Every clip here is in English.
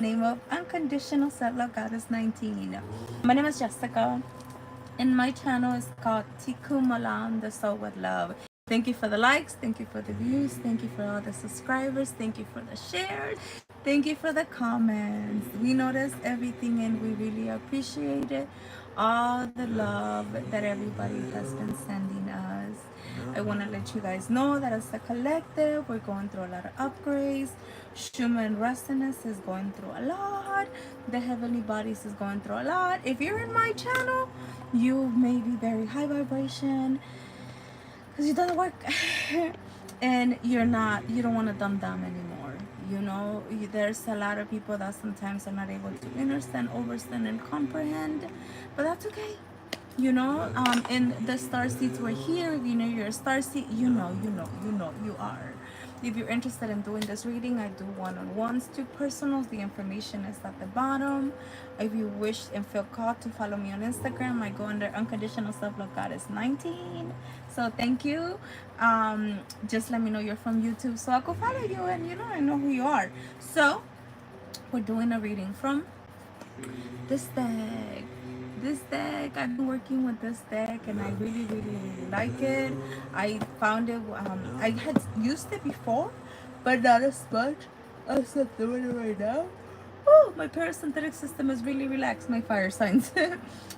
name of Unconditional Self-Love Goddess 19. My name is Jessica, and my channel is called Tikkun Malam, the Soul with Love. Thank you for the likes, thank you for the views, thank you for all the subscribers, thank you for the shares, thank you for the comments. We notice everything and we really appreciate it. All the love that everybody has been sending us. I want to let you guys know that as a collective, we're going through a lot of upgrades. Human resonance is going through a lot. The heavenly bodies is going through a lot. If you're in my channel, you may be very high vibration because you don't work and you don't want to dumb down anymore. There's a lot of people that sometimes are not able to understand, overstand, and comprehend, but that's okay. In the star seeds were here. If you know you're a star seed, you are. If you're interested in doing this reading, I do one-on-ones to personals. The information is at the bottom. If you wish and feel called to follow me on Instagram, I go under Unconditional Self-Love Goddess 19. So thank you. Just let me know you're from YouTube so I can follow you, and I know who you are. So we're doing a reading from this deck. I've been working with this deck and I really like it. I found it, I had used it before, but not as much as I'm doing it right now. Oh, my parasympathetic system is really relaxed. My fire signs.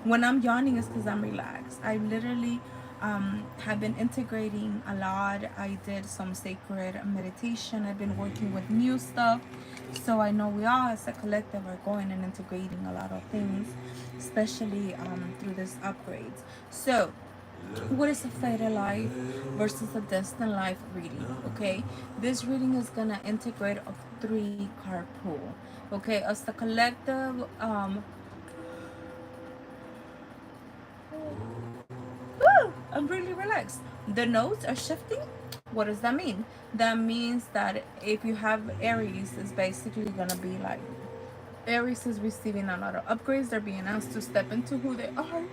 When I'm yawning, it's because I'm relaxed. I literally have been integrating a lot. I did some sacred meditation. I've been working with new stuff. So I know we all as a collective are going and integrating a lot of things, especially through this upgrades. So what is a fated life versus a destined life reading? Okay, this reading is gonna integrate a 3-card pool. Okay, as the collective, I'm really relaxed. The notes are shifting. What does that mean? That means that if you have Aries, it's basically gonna be like Aries is receiving a lot of upgrades. They're being asked to step into who they are,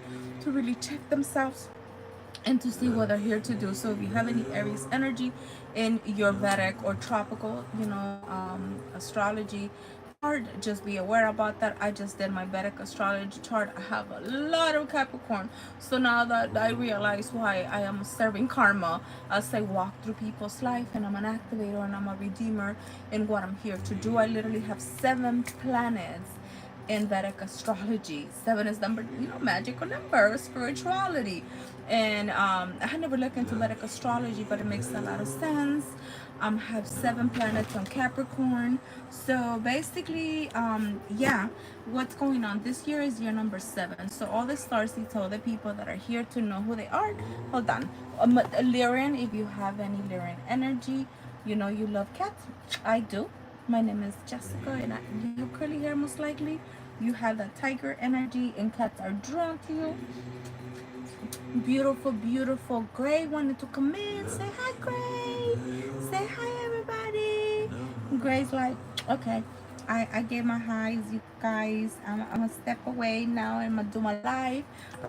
to really check themselves, and to see what they're here to do. So if you have any Aries energy in your Vedic or tropical, astrology chart, just be aware about that. I just did my Vedic astrology chart. I have a lot of Capricorn. So now that I realize why I am serving karma as I walk through people's life, and I'm an activator and I'm a redeemer in what I'm here to do. I literally have 7 planets in Vedic astrology. 7 is number, magical number, spirituality. And I had never looked into Vedic astrology, but it makes a lot of sense. Have 7 planets on Capricorn. So basically, what's going on this year is year number 7. So all the stars tell the people that are here to know who they are. Hold on. Lyrian, if you have any Lyrian energy, you love cats. I do. My name is Jessica, and you curly hair most likely. You have that tiger energy, and cats are drawn to you. Beautiful Gray wanted to come in. Say hi, Gray. Say hi, everybody. Gray's like, okay, I gave my highs, you guys. I'm gonna step away now. I'm gonna do my life.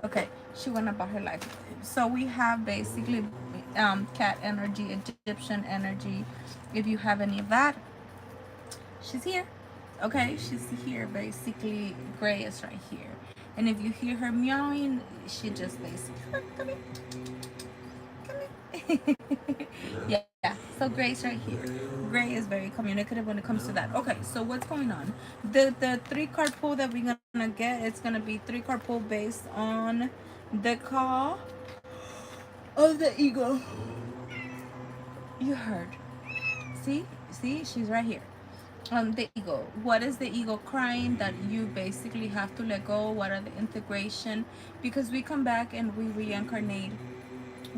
Okay, she went about her life. So we have basically cat energy, Egyptian energy. If you have any of that, she's here. Okay, she's here. Basically, Gray is right here. And if you hear her meowing, she just basically, come here. Yeah, so Gray's right here. Gray is very communicative when it comes to that. Okay, so what's going on? The 3-card pull that we're gonna get, it's gonna be 3-card pull based on the call of the ego. You heard. See, she's right here. The ego. What is the ego crying that you basically have to let go? What are the integration? Because we come back and we reincarnate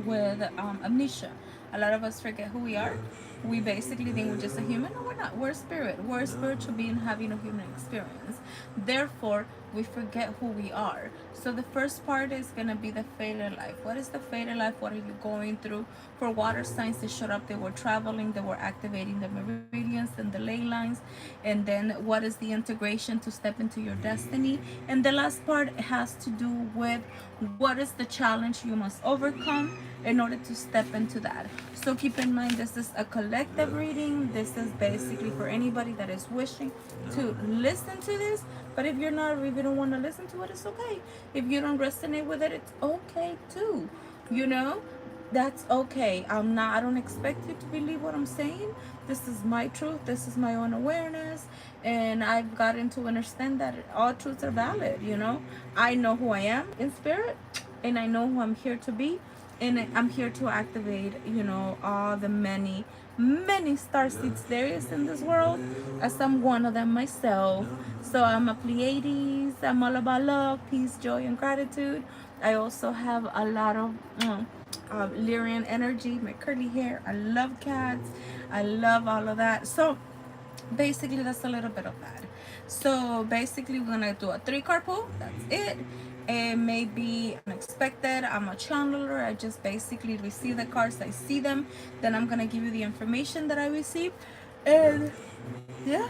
with amnesia. A lot of us forget who we are. We basically think we're just a human. No, we're not. We're a spirit. We're a spiritual being having a human experience. Therefore, we forget who we are. So the first part is going to be the fated life. What is the fated life? What are you going through? For water signs, they showed up. They were traveling. They were activating the meridians and the ley lines. And then what is the integration to step into your destiny? And the last part has to do with what is the challenge you must overcome in order to step into that. So keep in mind, this is a collective reading. This is basically for anybody that is wishing to listen to this. But if you're not, if you don't want to listen to it, it's okay. If you don't resonate with it, it's okay too. You know, that's okay. I don't expect you to believe what I'm saying. This is my truth. This is my own awareness. And I've gotten to understand that all truths are valid, you know. I know who I am in spirit, and I know who I'm here to be. And I'm here to activate, you know, all the many, many star seeds there is in this world, as I'm one of them myself. So I'm a Pleiades. I'm all about love, peace, joy, and gratitude. I also have a lot of Lyrian energy, my curly hair. I love cats. I love all of that. So basically, that's a little bit of that. So basically, we're gonna do a 3-card pull. That's it. It may be unexpected. I'm a channeler. I just basically receive the cards. I see them. Then I'm gonna give you the information that I received. And yeah,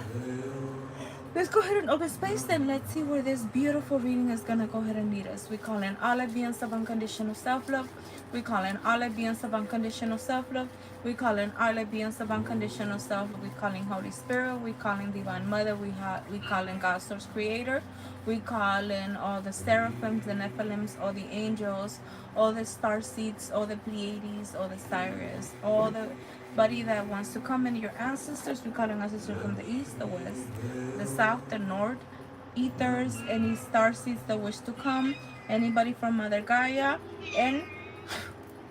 let's go ahead and open space and let's see where this beautiful reading is gonna go ahead and lead us. We call in all beings of unconditional self-love. We call in all beings of unconditional self-love. We call in all beings of unconditional self-love. We call in Holy Spirit. We call in Divine Mother. We call in God Source Creator. We call in all the seraphims, the Nephilims, all the angels, all the star seeds, all the Pleiades, all the Sirius, all the body that wants to come in, your ancestors. We call in ancestors from the east, the west, the south, the north, ethers, any star seeds that wish to come, anybody from Mother Gaia, and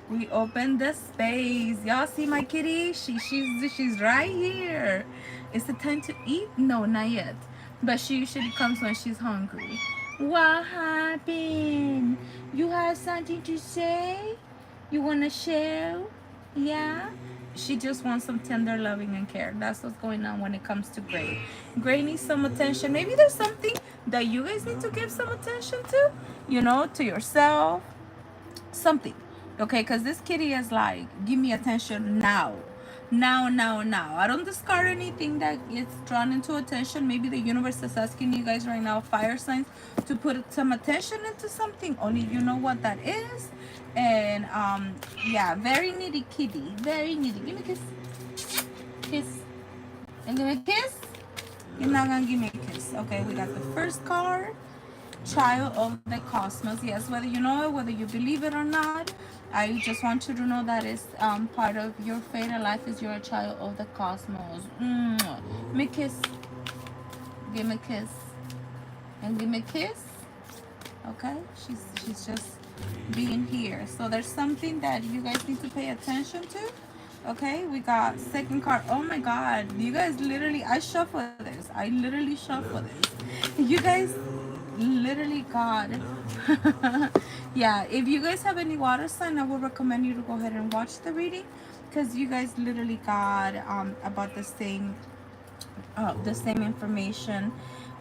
we open the space. Y'all see my kitty? She's right here. Is it time to eat? No, not yet. But she usually comes when she's hungry. What happened? You have something to say? You wanna share? Yeah? She just wants some tender loving and care. That's what's going on when it comes to Gray. Gray needs some attention. Maybe there's something that you guys need to give some attention to, you know, to yourself. Something. Okay, because this kitty is like, give me attention now. Now. I don't discard anything that gets drawn into attention. Maybe the universe is asking you guys right now, fire signs, to put some attention into something. Only you know what that is. And yeah, very needy kitty. Very needy. Give me a kiss. Kiss. And give me a kiss. You're not gonna give me a kiss. Okay, we got the first card. Child of the cosmos. Yes, whether you know it, whether you believe it or not, I just want you to know that it's part of your fate in life is you're a child of the cosmos. Give me a kiss. Give me a kiss. And give me a kiss. Okay? She's just being here. So there's something that you guys need to pay attention to. Okay, we got second card. Oh my god, you guys literally, I shuffle this. I literally shuffle this. You guys literally got yeah, if you guys have any water sign, I would recommend you to go ahead and watch the reading, because you guys literally got about the same information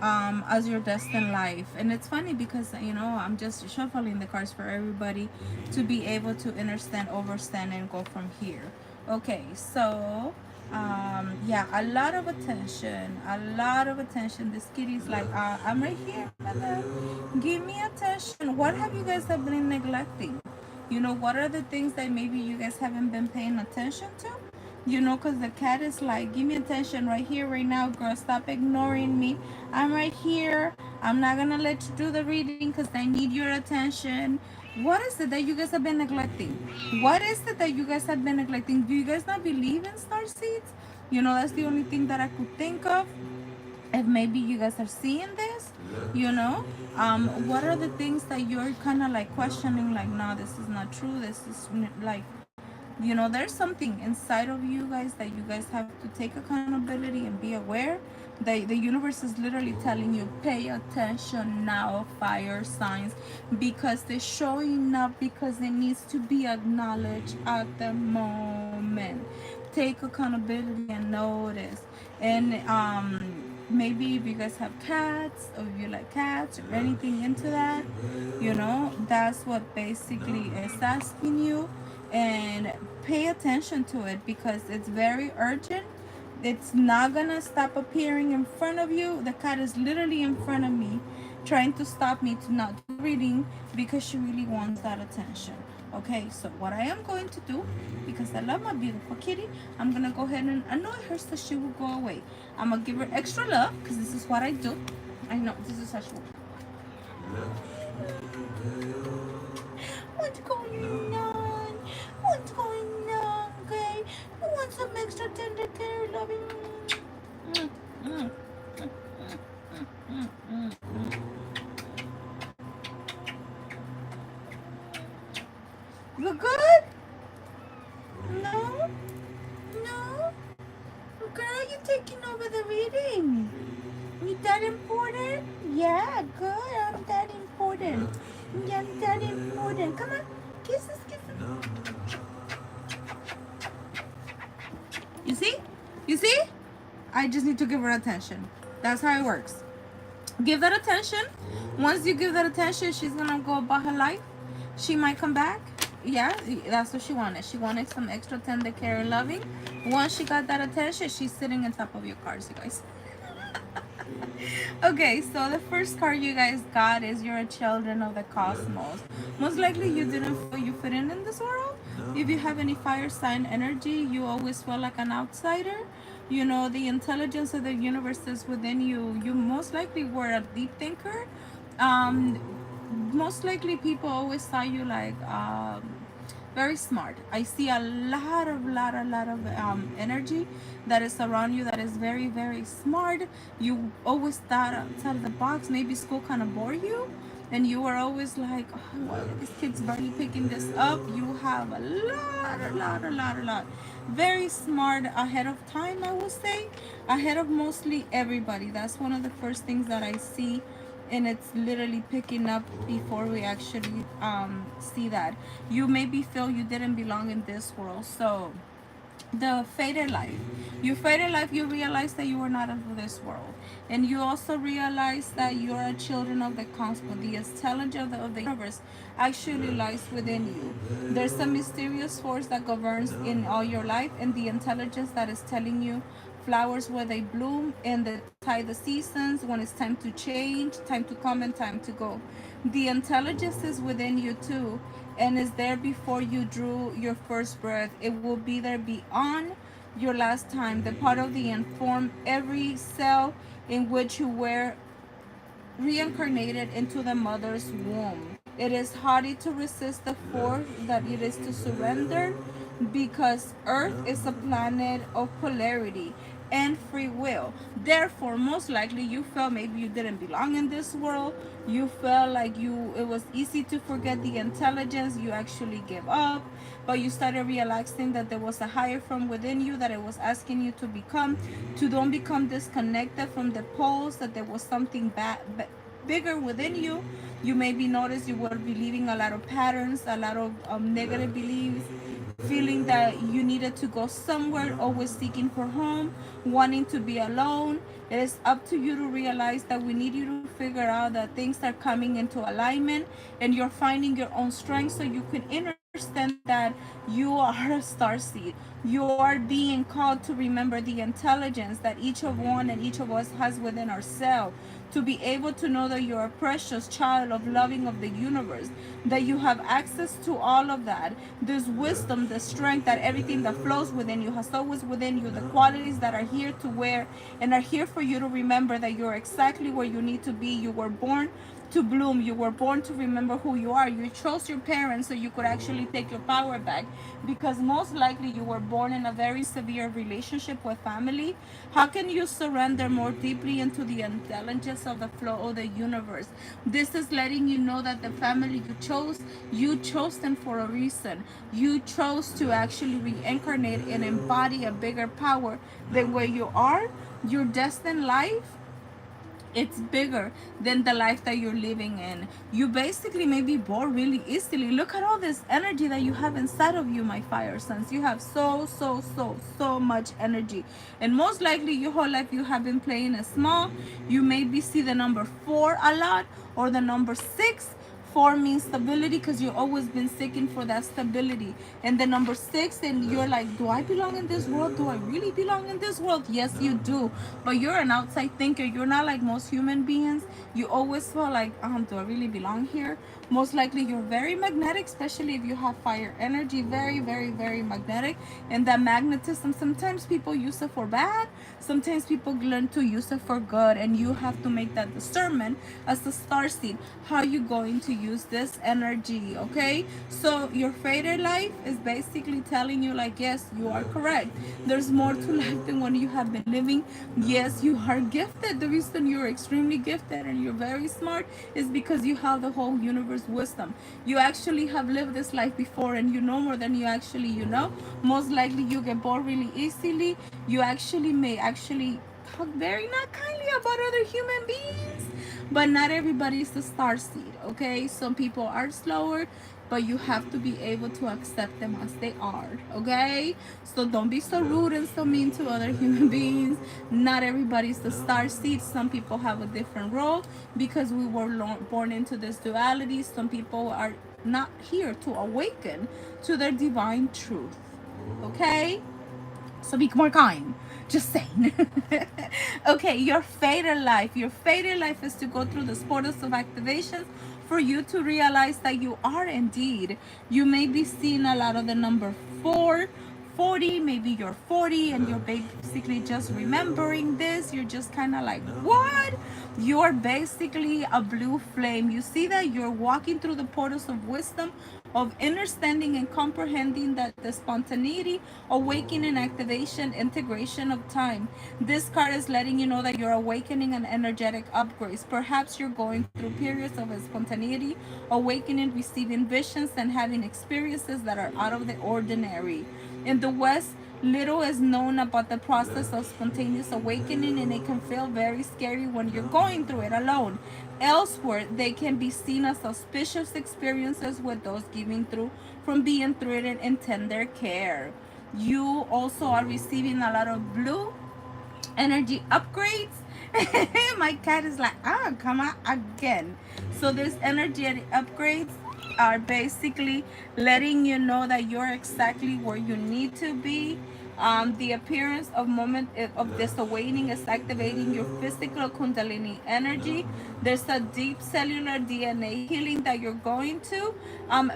as your destined life. And it's funny because, you know, I'm just shuffling the cards for everybody to be able to understand, overstand, and go from here. Okay, so yeah, a lot of attention. This kitty's like, I'm right here, mother. Give me attention. What have you guys have been neglecting? You know, what are the things that maybe you guys haven't been paying attention to? You know, because the cat is like, give me attention right here, right now, girl. Stop ignoring me. I'm right here. I'm not gonna let you do the reading because I need your attention. What is it that you guys have been neglecting? What is it that you guys have been neglecting? Do you guys not believe in star seeds? You know, that's the only thing that I could think of. If maybe you guys are seeing this, you know, what are the things that you're kind of like questioning, like, no, this is not true. This is like, you know, there's something inside of you guys that you guys have to take accountability and be aware. The universe is literally telling you, pay attention now, fire signs, because they're showing up, because it needs to be acknowledged at the moment. Take accountability and notice. And maybe if you guys have cats, or if you like cats or anything into that, you know, that's what basically is asking you. And pay attention to it, because it's very urgent. It's not gonna stop appearing in front of you. The cat is literally in front of me, trying to stop me to not do reading, because she really wants that attention. Okay, so what I am going to do, because I love my beautiful kitty, I'm gonna go ahead and annoy her so she will go away. I'm gonna give her extra love, because this is what I do. I know, this is such what's going on? What's going on, okay? You want some extra tender care, loving? Mm, mm, mm, mm. You good? No? No? Girl, you taking over the reading. You that important? Yeah, good. I'm that important. Yeah, I'm that important. Come on. Kisses, kisses. You see? You see? I just need to give her attention. That's how it works. Give that attention. Once you give that attention, she's gonna go about her life. She might come back. Yeah, that's what she wanted. She wanted some extra tender care and loving. Once she got that attention, she's sitting on top of your cards, you guys. Okay, so the first card you guys got is you're children of the cosmos. Most likely you didn't feel you fit in this world. If you have any fire sign energy, you always feel like an outsider. You know, the intelligence of the universe is within you. You most likely were a deep thinker. Most likely people always saw you like very smart. I see a lot of energy that is around you that is very, very smart. You always thought outside of the box. Maybe school kind of bore you, and you were always like, oh, why are these kids barely picking this up? You have a lot. Very smart, ahead of time, I would say, ahead of mostly everybody. That's one of the first things that I see, and it's literally picking up before we actually see that. You maybe feel you didn't belong in this world. So the fated life, you fated life, you realize that you are not of this world, and you also realize that you are children of the cosmos. The intelligence of the universe actually lies within you. There's a mysterious force that governs in all your life, and the intelligence that is telling you flowers where they bloom and the seasons, when it's time to change, time to come and time to go. The intelligence is within you too, and is there before you drew your first breath. It will be there beyond your last time. The part of the inform every cell in which you were reincarnated into the mother's womb. It is harder to resist the force that it is to surrender, because Earth is a planet of polarity and free will. Therefore, most likely you felt maybe you didn't belong in this world. You felt like it was easy to forget the intelligence. You actually gave up, but you started realizing that there was a higher from within you that it was asking you to don't become disconnected from the poles, that there was something bigger within you. You maybe noticed you were believing a lot of patterns, a lot of negative beliefs, feeling that you needed to go somewhere, always seeking for home, wanting to be alone. It is up to you to realize that we need you to figure out that things are coming into alignment, and you're finding your own strength, so you can understand that you are a star seed. You are being called to remember the intelligence that each of one and each of us has within ourselves, to be able to know that you're a precious child of loving of the universe, that you have access to all of that. This wisdom, the strength, that everything that flows within you has always within you, the qualities that are here to wear and are here for you to remember that you're exactly where you need to be. You were born to bloom. You were born to remember who you are. You chose your parents so you could actually take your power back, because most likely you were born in a very severe relationship with family. How can you surrender more deeply into the intelligence of the flow of the universe? This is letting you know that the family you chose them for a reason. You chose to actually reincarnate and embody a bigger power than where you are. Your destined life, it's bigger than the life that you're living in. You basically may be bored really easily. Look at all this energy that you have inside of you, my fire sons. You have so much energy, and most likely your whole life you have been playing it small. You maybe see the number 4 a lot, or the number 6. 4 means stability, because you've always been seeking for that stability. And the number 6, and you're like, do I belong in this world? Do I really belong in this world? Yes, you do. But you're an outside thinker. You're not like most human beings. You always feel like, do I really belong here? Most likely you're very magnetic, especially if you have fire energy. Very, very, very magnetic. And that magnetism, sometimes people use it for bad, sometimes people learn to use it for good, and you have to make that discernment as a star seed, how you going to use this energy. Okay, so your fated life is basically telling you like, yes, you are correct. There's more to life than what you have been living. Yes, you are gifted. The reason you're extremely gifted and you're very smart is because you have the whole universe wisdom. You actually have lived this life before, and you know more than you actually know. Most likely you get bored really easily. You actually may actually talk very not kindly about other human beings, but not everybody is the star seed. Okay, some people are slower, but you have to be able to accept them as they are. Okay, so don't be so rude and so mean to other human beings. Not everybody's the star seed. Some people have a different role because we were born into this duality. Some people are not here to awaken to their divine truth. Okay, so be more kind. Just saying. Okay, your fated life. Your fated life is to go through the portals of activations for you to realize that you are indeed. You may be seeing a lot of the number 4, 40, maybe you're 40 and you're basically just remembering this. You're just kind of like, what? You're basically a blue flame. You see that you're walking through the portals of wisdom, of understanding and comprehending that the spontaneity, awakening, activation, integration of time. This card is letting you know that you're awakening an energetic upgrades. Perhaps you're going through periods of spontaneity, awakening, receiving visions, and having experiences that are out of the ordinary. In the West, little is known about the process of spontaneous awakening, and it can feel very scary when you're going through it alone. Elsewhere, they can be seen as auspicious experiences with those giving through from being treated in tender care. You also are receiving a lot of blue energy upgrades. My cat is like, come on again. So this energetic upgrades are basically letting you know that you're exactly where you need to be. The appearance of moment of this awakening is activating your physical kundalini energy. There's a deep cellular DNA healing that you're going to.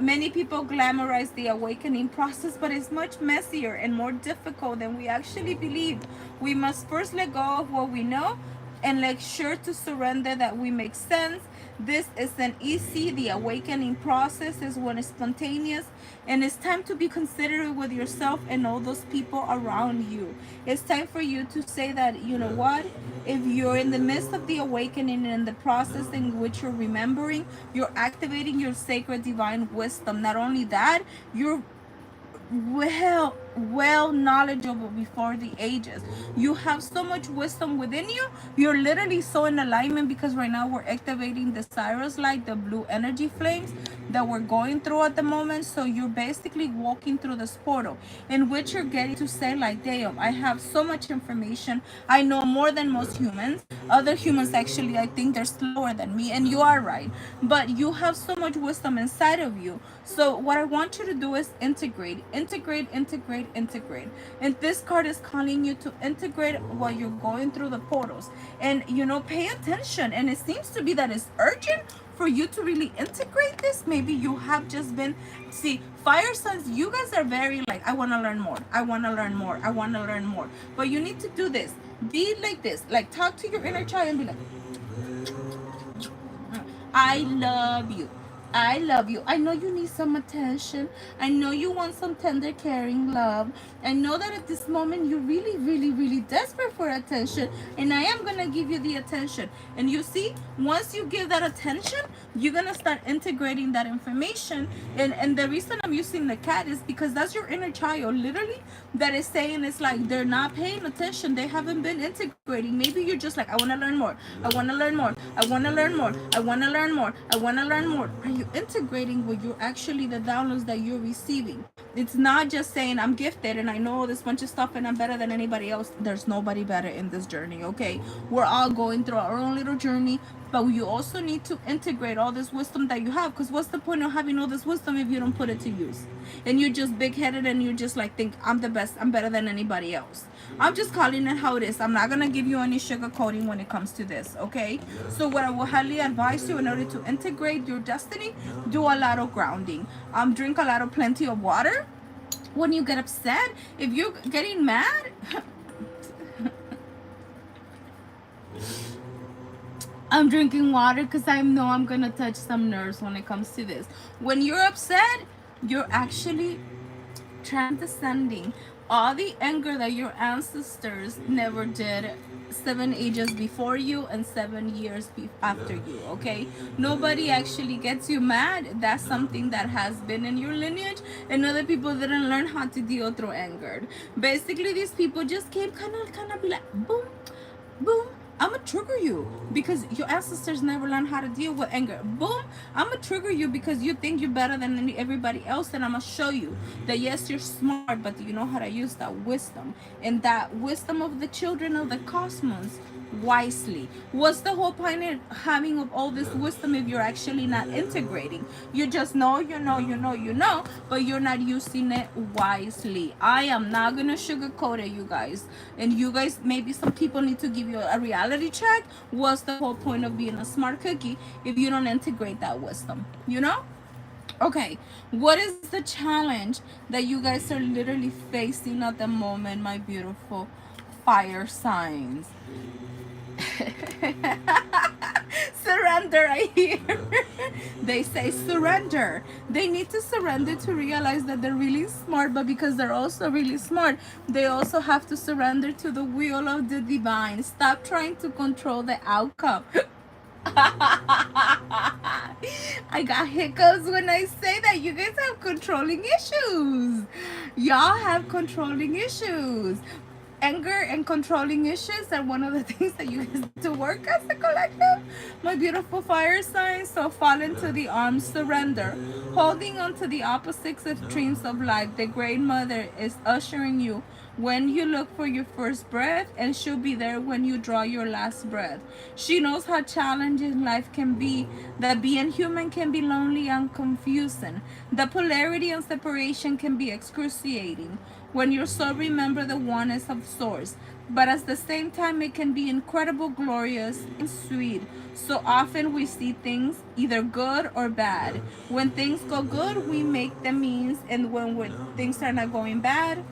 Many people glamorize the awakening process, but it's much messier and more difficult than we actually believe. We must first let go of what we know and make sure to surrender that we make sense. This isn't easy. The awakening process is when it's spontaneous, and it's time to be considerate with yourself and all those people around you. It's time for you to say that, you know what, if you're in the midst of the awakening and the process in which you're remembering, you're activating your sacred divine wisdom. Not only that, you're well knowledgeable before the ages. You have so much wisdom within you. You're literally so in alignment, because right now we're activating the Cyrus light, the blue energy flames that we're going through at the moment. So you're basically walking through this portal in which you're getting to say like, damn, I have so much information. I know more than most humans. Other humans actually, I think they're slower than me, and you are right, but you have so much wisdom inside of you. So what I want you to do is integrate. And this card is calling you to integrate while you're going through the portals. And pay attention. And it seems to be that it's urgent for you to really integrate this. Maybe you have just been, see, fire signs, you guys are very like, I want to learn more, I want to learn more, I want to learn more. But you need to do this. Be like this, like talk to your inner child and be like, I love you. I love you. I know you need some attention. I know you want some tender, caring love. I know that at this moment you're really, really, really desperate for attention. And I am going to give you the attention. And you see, once you give that attention, you're going to start integrating that information. And the reason I'm using the cat is because that's your inner child, literally, that is saying it's like they're not paying attention. They haven't been integrating. Maybe you're just like, I want to learn more. I want to learn more. I want to learn more. I want to learn more. I want to learn more. Are you you integrating what you're actually the downloads that you're receiving. It's not just saying I'm gifted and I know this bunch of stuff and I'm better than anybody else. There's nobody better in this journey, okay? We're all going through our own little journey, but you also need to integrate all this wisdom that you have, because what's the point of having all this wisdom if you don't put it to use? And you're just big-headed and you just like think I'm the best, I'm better than anybody else. I'm just calling it how it is. I'm not gonna give you any sugarcoating when it comes to this, okay? So what I will highly advise you, in order to integrate your destiny, do a lot of grounding. Drink a lot of plenty of water. When you get upset, if you're getting mad, I'm drinking water because I know I'm gonna touch some nerves when it comes to this. When you're upset, you're actually transcending all the anger that your ancestors never did 7 ages before you and 7 years after you, okay? Nobody actually gets you mad. That's something that has been in your lineage, and other people didn't learn how to deal through anger. Basically, these people just came kind of be like, boom, boom, I'm gonna trigger you because your ancestors never learned how to deal with anger. Boom, I'm gonna trigger you because you think you're better than everybody else, and I'm gonna show you that yes, you're smart, but you know how to use that wisdom, and that wisdom of the children of the cosmos wisely. What's the whole point of having of all this wisdom if you're actually not integrating? You just know, but you're not using it wisely. I am not gonna sugarcoat it, you guys. And you guys, maybe some people need to give you a reality check. What's the whole point of being a smart cookie if you don't integrate that wisdom, you know? Okay, what is the challenge that you guys are literally facing at the moment, my beautiful fire signs? Surrender, I hear. They say surrender. They need to surrender to realize that they're really smart, but because they're also really smart, they also have to surrender to the will of the divine. Stop trying to control the outcome. I got hiccups when I say that. You guys have controlling issues. Y'all have controlling issues. Anger and controlling issues are one of the things that you guys do work as a collective, my beautiful fire signs. So fall into the arms, surrender, holding on to the opposites extremes of life. The great mother is ushering you when you look for your first breath, and she'll be there when you draw your last breath. She knows how challenging life can be, that being human can be lonely and confusing. The polarity and separation can be excruciating. When your soul remember the oneness of source, but at the same time it can be incredible, glorious, and sweet. So often we see things either good or bad. When things go good, we make them means, and when things are not going bad,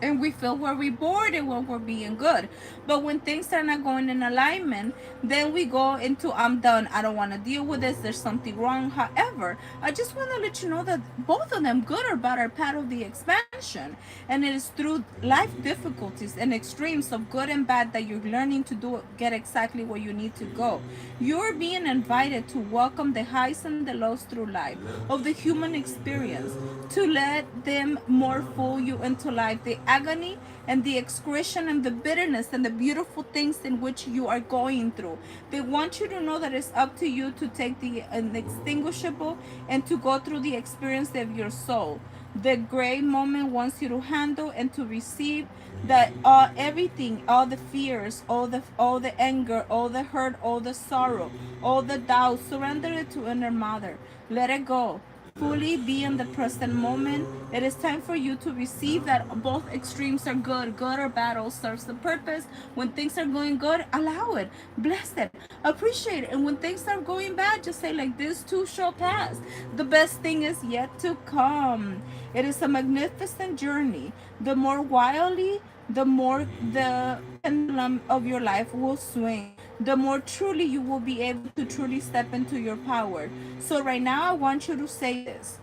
and we feel we're bored and when we're being good. But when things are not going in alignment, then we go into I'm done, I don't want to deal with this, there's something wrong. However, I just want to let you know that both of them, good or bad, are part of the expansion, and it is through life difficulties and extremes of good and bad that you're learning to get exactly where you need to go. You're being invited to welcome the highs and the lows through life of the human experience, to let them more fool you into life, the agony and the excretion and the bitterness and the beautiful things in which you are going through. They want you to know that it's up to you to take the inextinguishable and to go through the experience of your soul. The great moment wants you to handle and to receive that everything, all the fears, all the anger, all the hurt, all the sorrow, all the doubt. Surrender it to Inner Mother. Let it go. Fully be in the present moment. It is time for you to receive that both extremes are good. Good or bad all serves the purpose. When things are going good, allow it, bless it, appreciate it. And when things are going bad, just say like, this too shall pass. The best thing is yet to come. It is a magnificent journey. The more wildly, the more the pendulum of your life will swing, the more truly you will be able to truly step into your power. So right now, I want you to say this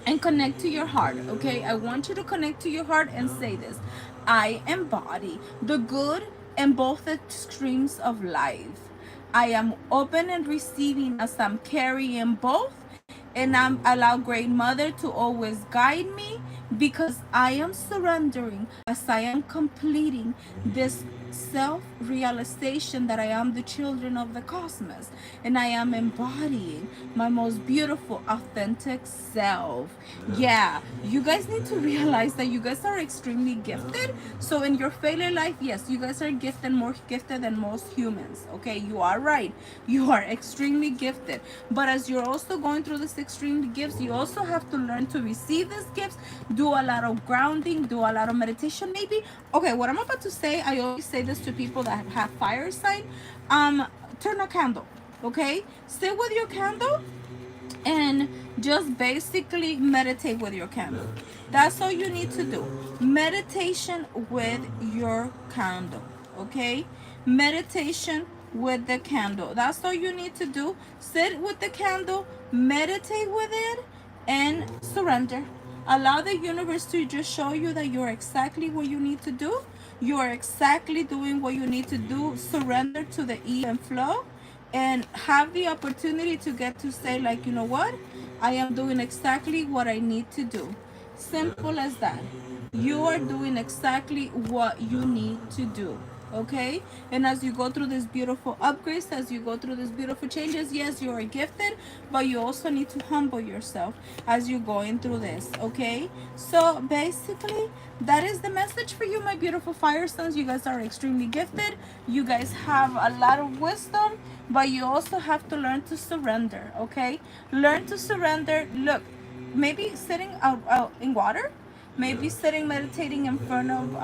and connect to your heart, okay? I want you to connect to your heart and say this. I embody the good in both extremes of life. I am open and receiving as I'm carrying both, and I'm allow Great Mother to always guide me, because I am surrendering as I am completing this self-realization that I am the children of the cosmos and I am embodying my most beautiful, authentic self. Yeah, you guys need to realize that you guys are extremely gifted. So in your failure life, yes, you guys are gifted, more gifted than most humans. Okay, you are right. You are extremely gifted. But as you're also going through this extreme gifts, you also have to learn to receive these gifts, do a lot of grounding, do a lot of meditation maybe. Okay, what I'm about to say, I always say this to people that have fire sign. Turn a candle, okay? Sit with your candle and just basically meditate with your candle. That's all you need to do. Meditation with your candle, okay? Meditation with the candle. That's all you need to do. Sit with the candle, meditate with it, and surrender. Allow the universe to just show you that you're exactly what you need to do. You are exactly doing what you need to do. Surrender to the ebb and flow, and have the opportunity to get to say, like, you know what, I am doing exactly what I need to do. Simple as that. You are doing exactly what you need to do, okay? And as you go through this beautiful upgrades, as you go through these beautiful changes, yes, you are gifted, but you also need to humble yourself as you're going through this, okay? So basically, that is the message for you, my beautiful fire sons. You guys are extremely gifted. You guys have a lot of wisdom, but you also have to learn to surrender, okay? Learn to surrender. Look, maybe sitting out in water, maybe sitting meditating in front of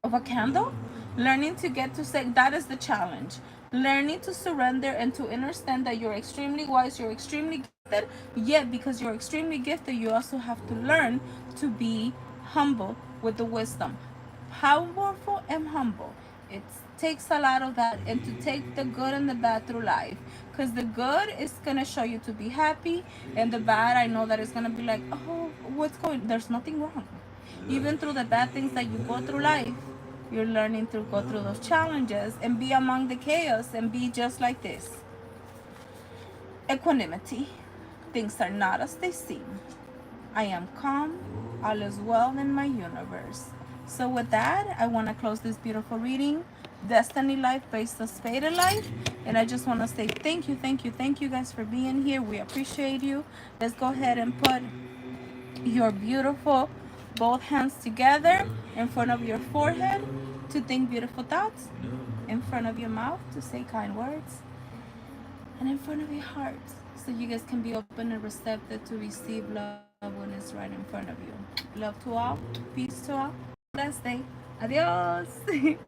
a candle, learning to get to say, that is the challenge. Learning to surrender and to understand that you're extremely wise, you're extremely gifted, yet because you're extremely gifted, you also have to learn to be humble with the wisdom. Powerful and humble. It takes a lot of that, and to take the good and the bad through life, because the good is gonna show you to be happy, and the bad, I know that it's gonna be like, oh, what's going, there's nothing wrong. Even through the bad things that you go through life, you're learning to go through those challenges and be among the chaos and be just like this. Equanimity. Things are not as they seem. I am calm. All is well in my universe. So with that, I want to close this beautiful reading, Destiny Life based on Fated Life. And I just want to say thank you guys for being here. We appreciate you. Let's go ahead and put your beautiful both hands together in front of your forehead to think beautiful thoughts, in front of your mouth to say kind words, and in front of your heart so you guys can be open and receptive to receive love when it's right in front of you. Love to all. Peace to all. Blessed day. Adios.